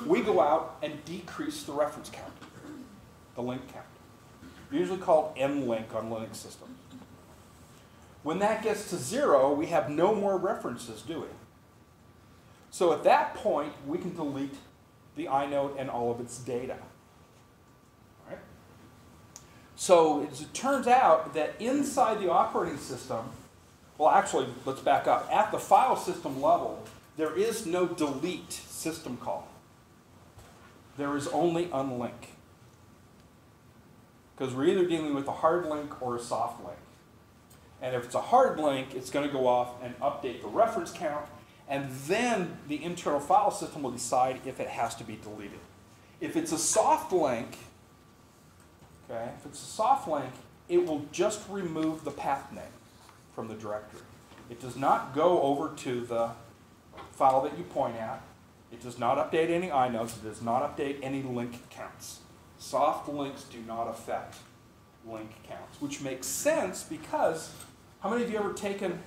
we go out and decrease the reference count, the link count. Usually called nlink on Linux systems. When that gets to 0, we have no more references, do we? So at that point, we can delete the inode and all of its data. All right? So as it turns out that inside the operating system, well, actually, let's back up. At the file system level, there is no delete system call. There is only unlink. Because we're either dealing with a hard link or a soft link. And if it's a hard link, it's going to go off and update the reference count, and then the internal file system will decide if it has to be deleted. If it's a soft link, okay, if it's a soft link, it will just remove the path name from the directory. It does not go over to the file that you point at. It does not update any inodes. It does not update any link counts. Soft links do not affect link counts, which makes sense because how many of you ever taken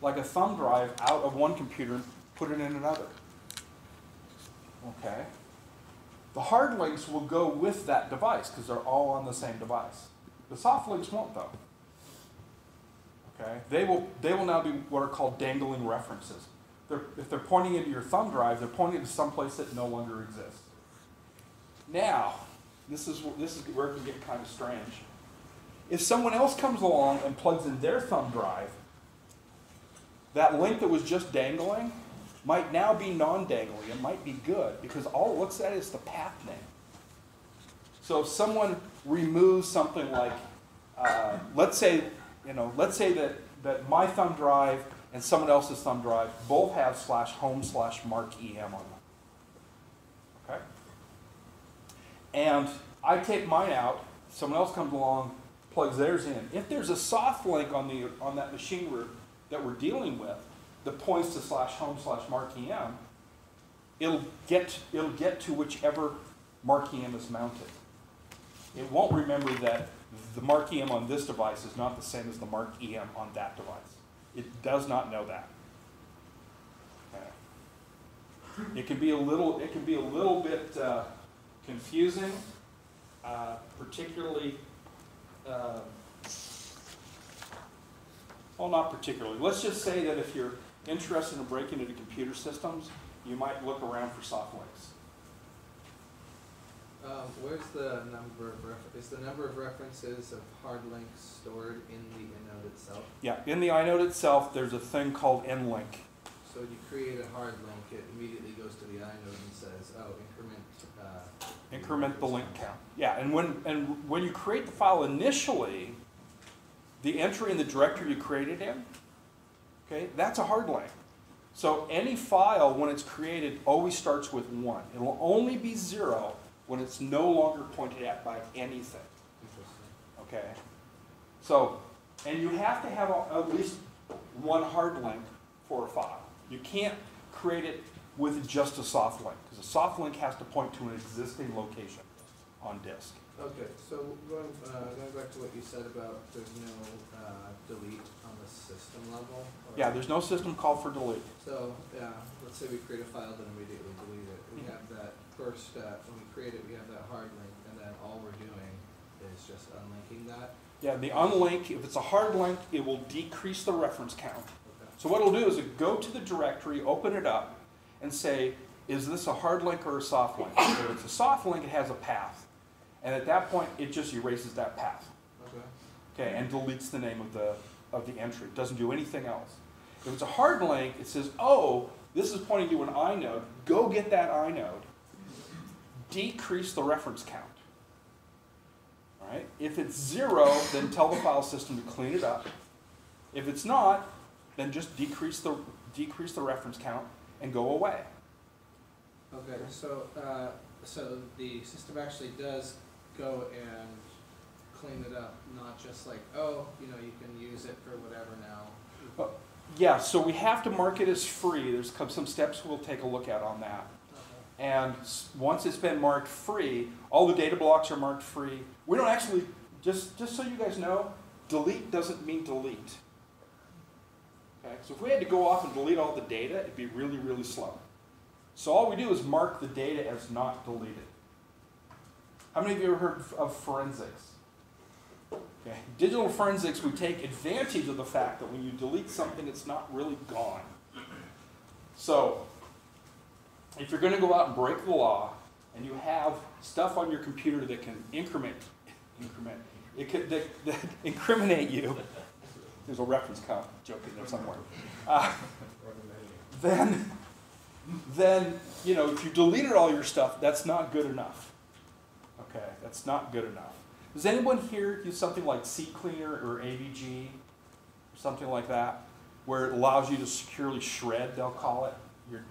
like a thumb drive out of one computer and put it in another? Okay. The hard links will go with that device because they're all on the same device. The soft links won't, though. Okay. They will now be what are called dangling references. If they're pointing into your thumb drive, they're pointing to someplace that no longer exists. Now, this is where it can get kind of strange. If someone else comes along and plugs in their thumb drive, that link that was just dangling might now be non-dangling. It might be good because all it looks at is the path name. So if someone removes something like, let's say that my thumb drive and someone else's thumb drive both have /home/markem on them. Okay? And I take mine out, someone else comes along, plugs theirs in. If there's a soft link on that machine that we're dealing with that points to /home/markem, it'll get to whichever markem is mounted. It won't remember that the markem on this device is not the same as the markem on that device. It does not know that. Okay. It can be a little bit confusing, particularly. Well, not particularly. Let's just say that if you're interested in breaking into computer systems, you might look around for soft links. Where's the number of is the number of references of hard links stored in the inode itself? Yeah, in the inode itself, there's a thing called nlink. So when you create a hard link, it immediately goes to the inode and says, "Oh, increment the link count." Yeah, and when you create the file initially, the entry in the directory you created in, okay, that's a hard link. So any file, when it's created, always starts with 1. It will only be 0 when it's no longer pointed at by anything. Okay? So, and you have to have at least one hard link for a file. You can't create it with just a soft link, because a soft link has to point to an existing location on disk. Okay, so going back to what you said about there's no delete on the system level? Yeah, there's no system call for delete. So, yeah, let's say we create a file, then immediately delete it. We have that first, when we create it, we have that hard link, and then all we're doing is just unlinking that. Yeah, the unlink, if it's a hard link, it will decrease the reference count. Okay. So what it'll do is it go to the directory, open it up, and say, is this a hard link or a soft link? If it's a soft link, it has a path. And at that point, it just erases that path. Okay, and deletes the name of the entry. It doesn't do anything else. If it's a hard link, it says, oh, this is pointing to an inode. Go get that inode. Decrease the reference count. All right? If it's 0, then tell the file system to clean it up. If it's not, then just decrease the reference count and go away. Okay, so the system actually does go and clean it up, not just like, oh, you can use it for whatever now. Yeah, so we have to mark it as free. There's some steps we'll take a look at on that. Okay. And once it's been marked free, all the data blocks are marked free. We don't actually, just so you guys know, delete doesn't mean delete. Okay, so if we had to go off and delete all the data, it'd be really, really slow. So all we do is mark the data as not deleted. How many of you ever heard of forensics? Okay. Digital forensics, we take advantage of the fact that when you delete something, it's not really gone. So if you're going to go out and break the law, and you have stuff on your computer that can that incriminate you, there's a reference joke in there somewhere, then you know, if you deleted all your stuff, that's not good enough. Okay, that's not good enough. Does anyone here use something like CCleaner or AVG, or something like that, where it allows you to securely shred, they'll call it,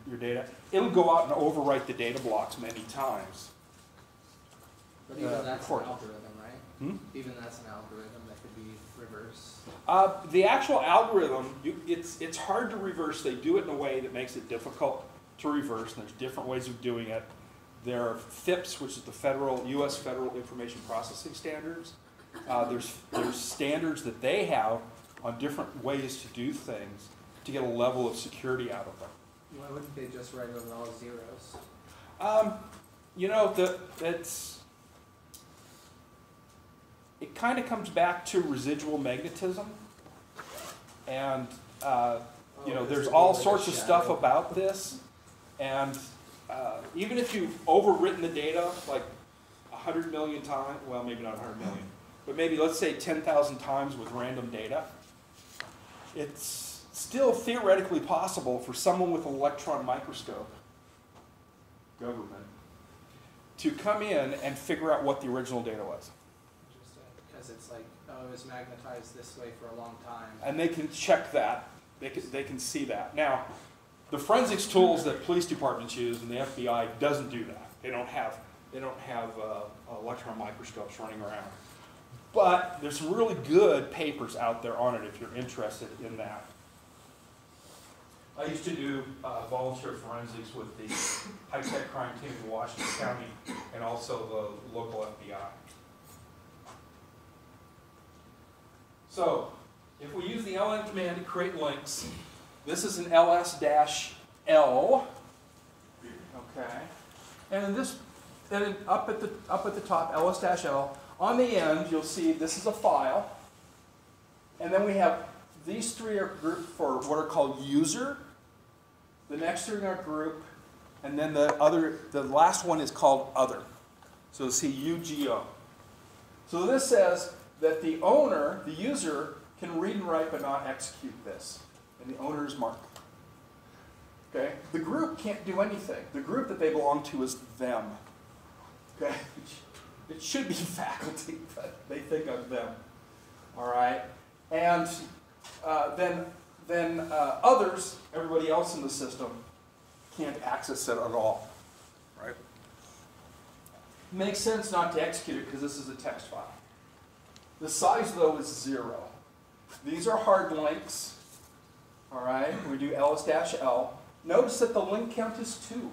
your data? It'll go out and overwrite the data blocks many times. But even that's an algorithm, right? Hmm? Even that's an algorithm that could be reversed. The actual algorithm, it's hard to reverse. They do it in a way that makes it difficult to reverse, and there's different ways of doing it. There are FIPS, which is the U.S. Federal Information Processing Standards. There's standards that they have on different ways to do things to get a level of security out of them. Why wouldn't they just write over all zeros? You know, it kind of comes back to residual magnetism, and you know, there's all sorts of stuff about this, and even if you've overwritten the data like 100 million times, well, maybe not 100 million, but maybe let's say 10,000 times with random data, it's still theoretically possible for someone with an electron microscope, government, to come in and figure out what the original data was. Interesting, because it's like, oh, it was magnetized this way for a long time. And they can check that. They can see that. Now, the forensics tools that police departments use and the FBI doesn't do that. They don't have electron microscopes running around. But there's some really good papers out there on it if you're interested in that. I used to do volunteer forensics with the high-tech crime team in Washington County and also the local FBI. So, if we use the ln command to create links, this is an ls-l, okay, and then up at the top, ls-l. On the end, you'll see this is a file, and then we have these three are grouped for what are called user. The next three are group, and then the last one is called other. So you'll see UGO. So this says that the owner, the user, can read and write but not execute this. And the owner is Mark. Okay? The group can't do anything. The group that they belong to is them. Okay? It should be faculty, but they think of them. All right? And then others, everybody else in the system, can't access it at all. Right? Makes sense not to execute it because this is a text file. The size, though, is 0. These are hard links. All right? We do ls-l. Notice that the link count is 2.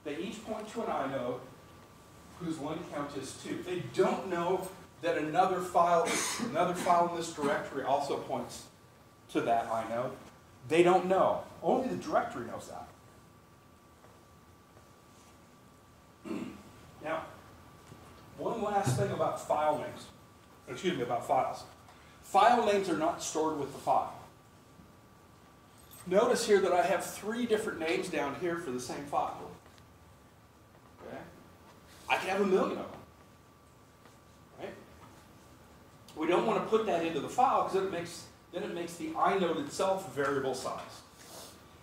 They each point to an inode whose link count is 2. They don't know that another file in this directory also points to that inode. They don't know. Only the directory knows that. Now, one last thing about file names. Excuse me, about files. File names are not stored with the file. Notice here that I have 3 different names down here for the same file. Okay? I can have 1 million of them. Right? We don't want to put that into the file because then it makes the inode itself variable size.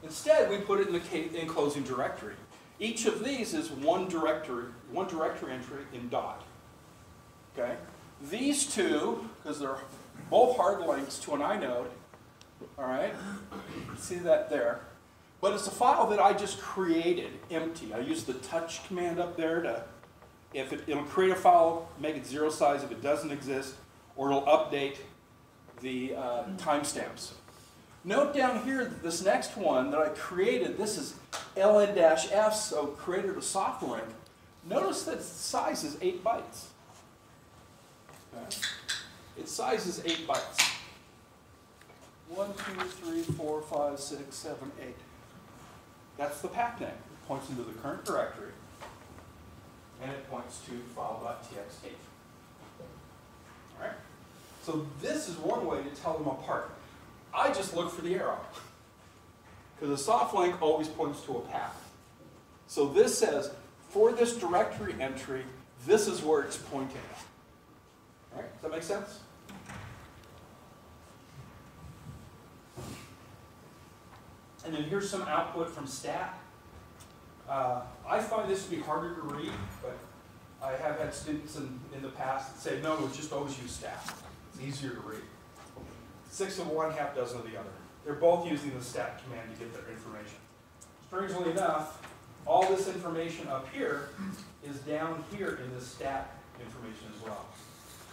Instead, we put it in the enclosing directory. Each of these is one directory entry in dot. Okay? These two, because they're both hard links to an inode, all right? See that there. But it's a file that I just created, empty. I use the touch command up there to, it'll create a file, make it 0 size if it doesn't exist, or it'll update the timestamps. Note down here that this next one that I created, this is ln-f, so created a soft link. Notice that its size is 8 bytes. Okay. Its size is 8 bytes. 1, 2, 3, 4, 5, 6, 7, 8. That's the path name. It points into the current directory, and it points to file.txt. All right? So this is one way to tell them apart. I just look for the arrow, because a soft link always points to a path. So this says, for this directory entry, this is where it's pointing. All right? Does that make sense? And then here's some output from stat. I find this to be harder to read, but I have had students in the past that say, no, just always use stat. It's easier to read. 6 of one, half dozen of the other. They're both using the stat command to get their information. Strangely enough, all this information up here is down here in this stat information as well.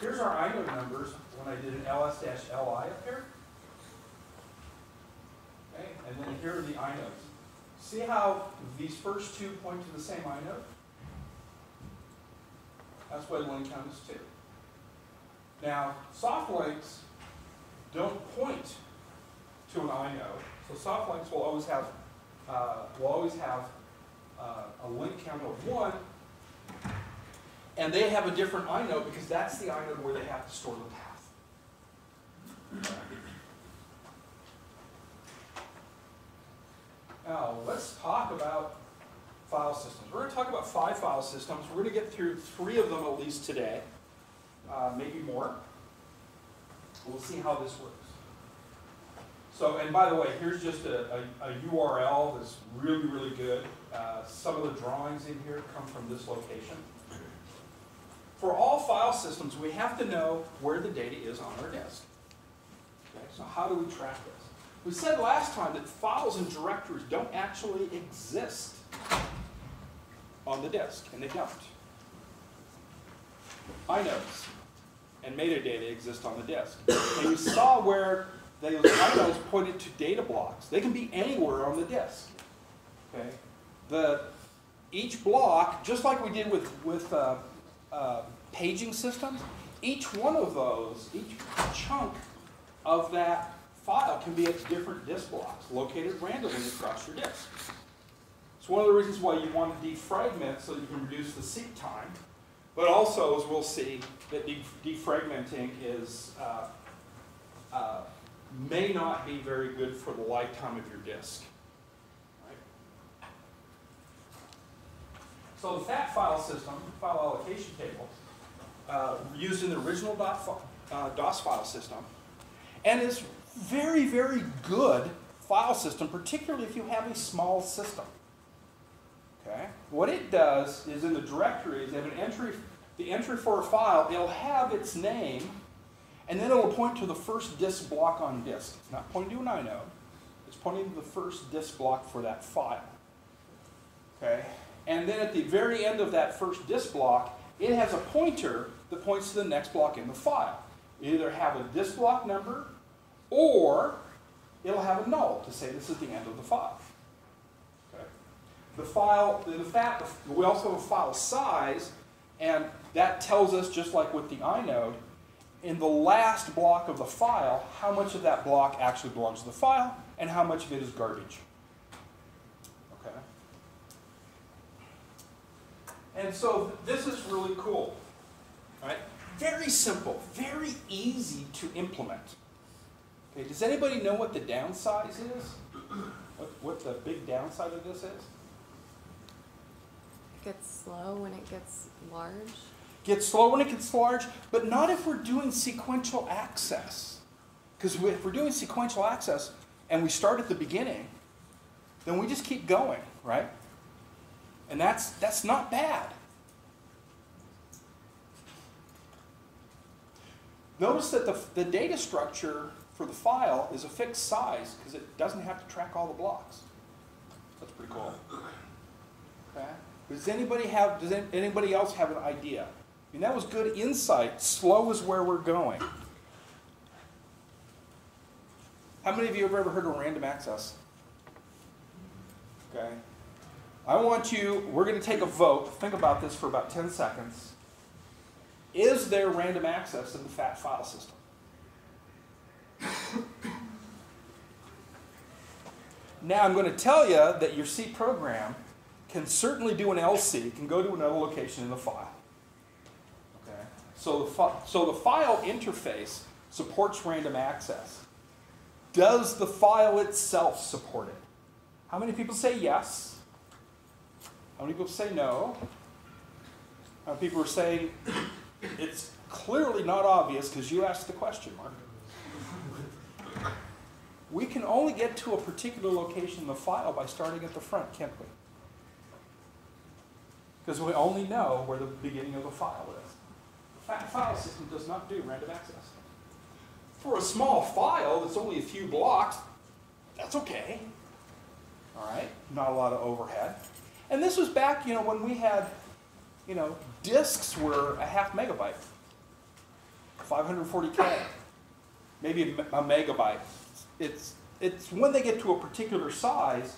Here's our inode numbers when I did an ls-li up here. Okay, and then here are the inodes. See how these first two point to the same inode? That's why link count is 2. Now, soft links don't point to an inode, so soft links will always have a link count of 1, and they have a different inode because that's the inode where they have to store the path. Now, let's talk about file systems. We're going to talk about 5 file systems. We're going to get through 3 of them at least today, maybe more. We'll see how this works. So, and by the way, here's just a URL that's really, really good. Some of the drawings in here come from this location. For all file systems, we have to know where the data is on our disk. Okay, so how do we track this? We said last time that files and directories don't actually exist on the disk, and they don't. Inodes and metadata exist on the disk. And you saw where those inodes pointed to data blocks. They can be anywhere on the disk. Okay? Each block, just like we did with paging systems, each one of those, each chunk of that file can be at different disk blocks located randomly across your disk. It's one of the reasons why you want to defragment so you can reduce the seek time, but also, as we'll see, that defragmenting is may not be very good for the lifetime of your disk. Right? So the FAT file system, file allocation table, used in the original DOS file system, and is very, very good file system, particularly if you have a small system. Okay? What it does is in the directories, they have an entry, the entry for a file, it'll have its name, and then it'll point to the first disk block on disk. It's not pointing to an inode, it's pointing to the first disk block for that file. Okay? And then at the very end of that first disk block, it has a pointer that points to the next block in the file. It'll either have a disk block number, or it'll have a null to say this is the end of the file. Okay. The file, in fact, we also have a file size, and that tells us, just like with the inode, in the last block of the file, how much of that block actually belongs to the file, and how much of it is garbage. Okay. And so this is really cool. Right? Very simple, very easy to implement. Okay, does anybody know what the downsize is? What the big downside of this is? It gets slow when it gets large. Gets slow when it gets large, but not if we're doing sequential access. Because if we're doing sequential access and we start at the beginning, then we just keep going, right? And that's not bad. Notice that the data structure for the file is a fixed size because it doesn't have to track all the blocks. That's pretty cool. Okay. Does anybody else have an idea? I mean, that was good insight. Slow is where we're going. How many of you have ever heard of random access? Okay. We're going to take a vote. Think about this for about 10 seconds. Is there random access in the FAT file system? Now I'm going to tell you that your C program can certainly do an LC, can go to another location in the file. Okay? So the file interface supports random access. Does the file itself support it? How many people say yes? How many people say no? How many people are saying it's clearly not obvious because you asked the question, Mark? We can only get to a particular location in the file by starting at the front, can't we? Because we only know where the beginning of the file is. The FAT file system does not do random access. For a small file that's only a few blocks, that's okay. All right, not a lot of overhead. And this was back, when we had, disks were a half megabyte, 540K, maybe a megabyte. It's when they get to a particular size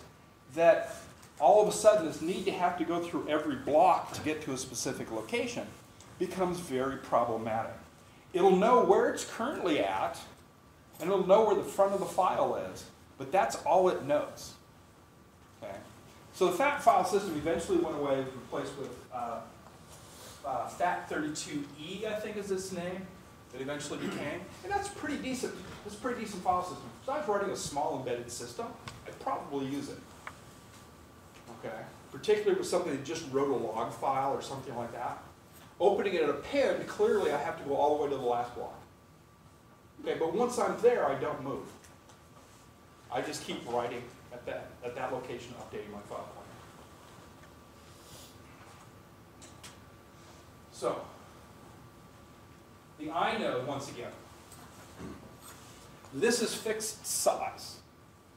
that all of a sudden this need to have to go through every block to get to a specific location becomes very problematic. It'll know where it's currently at, and it'll know where the front of the file is, but that's all it knows. Okay? So the FAT file system eventually went away, replaced with FAT32E, I think is its name, that eventually became. And that's pretty decent. It's a pretty decent file system. If I was running a small embedded system, I'd probably use it. Okay? Particularly with something that just wrote a log file or something like that. Opening it at a pen, clearly I have to go all the way to the last block. Okay, but once I'm there, I don't move. I just keep writing at that location, updating my file plan. So, the inode, once again, this is fixed size.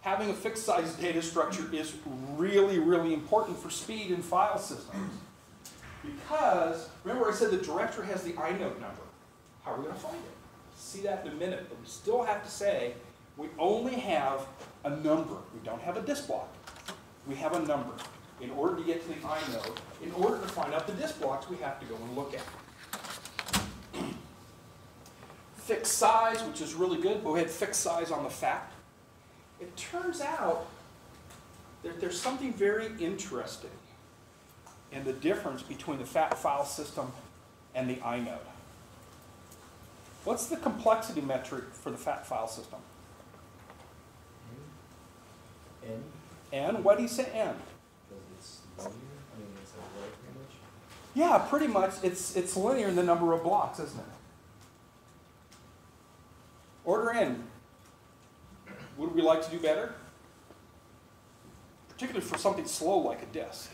Having a fixed size data structure is really, really important for speed in file systems. Because, remember I said the director has the inode number. How are we going to find it? See that in a minute, but we still have to say we only have a number. We don't have a disk block. We have a number. In order to get to the inode, in order to find out the disk blocks, we have to go and look at. Fixed size, which is really good, but we had fixed size on the FAT. It turns out that there's something very interesting in the difference between the FAT file system and the inode. What's the complexity metric for the FAT file system? N? N? Why do you say N? Because it's linear? I mean, it's a array pretty much? Yeah, pretty much. It's linear in the number of blocks, isn't it? Order N. Would we like to do better? Particularly for something slow like a disk.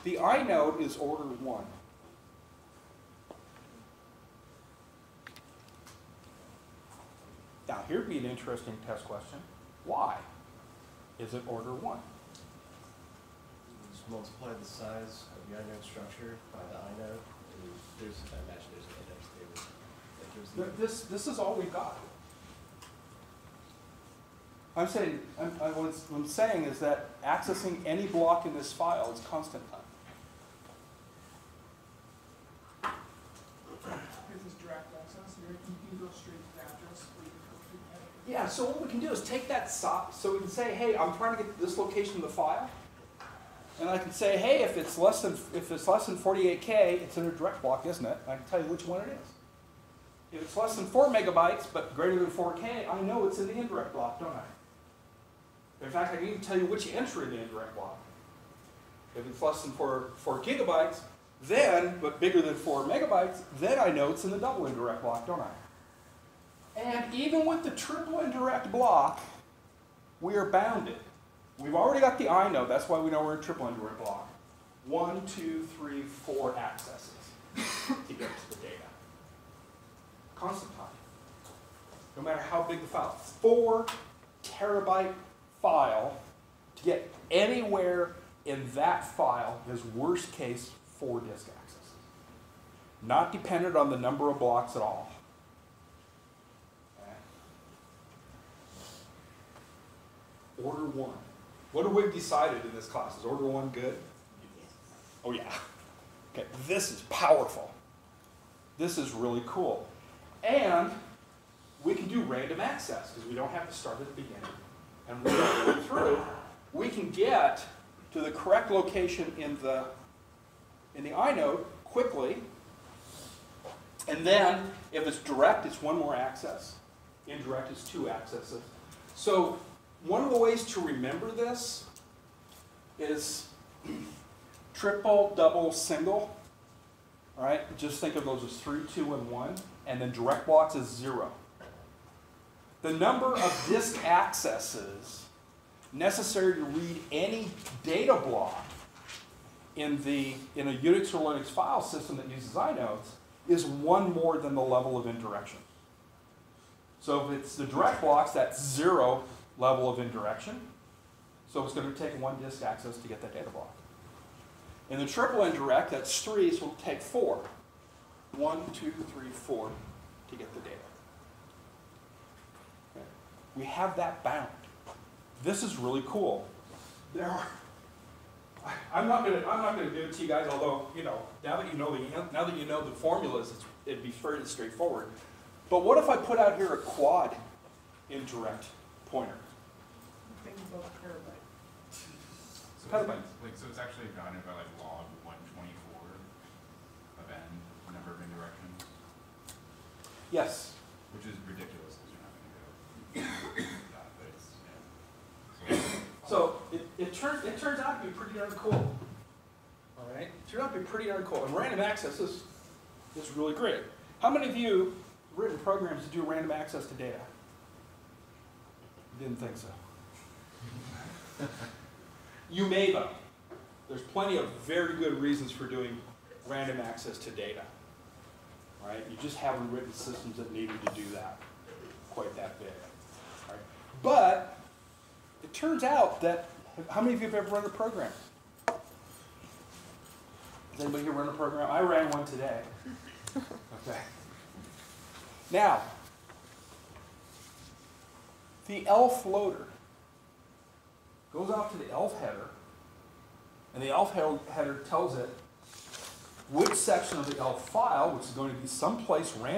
The inode is order 1. Now, here'd be an interesting test question. Why is it order 1? Just multiply the size of the inode structure by the inode. And I imagine there's an index table that gives the... This is all we've got. I'm saying, what I'm saying is that accessing any block in this file is constant time. If it's direct access, you can go straight to the address, or you can go through the header. Yeah, so what we can do is take that so we can say, hey, I'm trying to get to this location of the file. And I can say, hey, if it's less than 48K, it's in a direct block, isn't it? And I can tell you which one it is. If it's less than 4 megabytes, but greater than 4K, I know it's in the indirect block, don't I? In fact, I can even tell you which entry in the indirect block. If it's less than 4 gigabytes, then, but bigger than 4 megabytes, then I know it's in the double indirect block, don't I? And even with the triple indirect block, we are bounded. We've already got the inode, that's why we know we're in triple indirect block. 1, 2, 3, 4 accesses to get to the data. Constant time. No matter how big the file is. 4 terabyte file, to get anywhere in that file is worst case 4 disk accesses. Not dependent on the number of blocks at all. Okay. Order 1. What have we decided in this class? Is order 1 good? Oh yeah. Okay, this is powerful. This is really cool. And we can do random access because we don't have to start at the beginning. and read all the way through, we can get to the correct location in the inode quickly. And then, if it's direct, it's one more access. Indirect is 2 accesses. So, one of the ways to remember this is triple, double, single. All right, just think of those as 3, 2, and 1. And then direct blocks is 0. The number of disk accesses necessary to read any data block in a Unix or Linux file system that uses inodes is 1 more than the level of indirection. So if it's the direct blocks, that's 0 level of indirection. So it's going to take 1 disk access to get that data block. In the triple indirect, that's 3, so it'll take 4. 1, 2, 3, 4 to get the data. Okay. We have that bound. This is really cool. I'm not gonna give it to you guys, although now that you know the formulas, it'd be fairly straightforward. But what if I put out here a quad indirect pointer? Think about a terabyte. So Petabytes. so it's actually bounded by like log 124 of n, number of indirections, Yes. which is ridiculous because you're not going to go that, but it's, yeah. So it turns out to be pretty darn cool. All right, it turned out to be pretty darn cool. And random access is really great. How many of you have written programs to do random access to data? Didn't think so. You may though. There's plenty of very good reasons for doing random access to data. All right, you just haven't written systems that needed to do that quite that big. All right, but it turns out that, how many of you have ever run a program? Has anybody here run a program? I ran one today. Okay. Now, the ELF loader goes off to the ELF header, and the ELF header tells it which section of the ELF file, which is going to be someplace random,